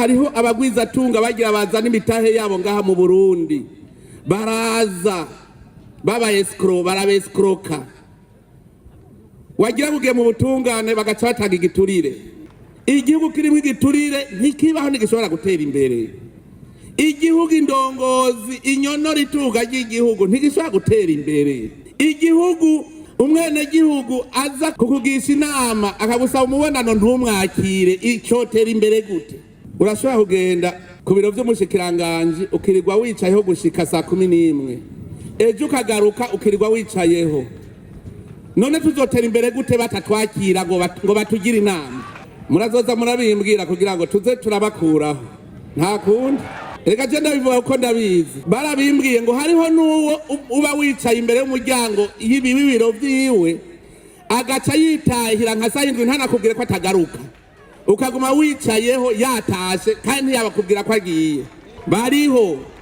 hariho abagwizatunga bagira bazana imitahe yabo ngaha mu Burundi, baraza baba escrow, barabescroka, wagira bugiye mu butungane bagaca batanga igiturire. Igihugu kirimo igiturire ntikibaho ntigishobora gutera imbere. Igihugu indongozi inyonora itunga ry'igihugu ntigishobora gutera imbere. Igihugu umwene gihugu aza kukugisha inama akagusaba umubonano ntumwakire, icotera imbere gute? Urashobora kugenda ku biro vy'umushikiranganje ukirirwa wicayeho gushika saa 11, ejo ukagaruka ukirirwa wicayeho. None tuzotera imbere gute batatwakira ngo batugire inama? Murazoza murabimbwira kugira ngo tuze turabakuraho. Nta kundi. Reka je ndabivuga uko ndabizi. Barabimbwiye ngo hariho nuwo uba wicaye imbere y'umuryango y'ibibiro vyiwe agaca yitahira nka saa 7 ntanakubwire ko atagaruka. Ukaguma wicayeho yatashe kandi yabakubwira ko agiye. Bariho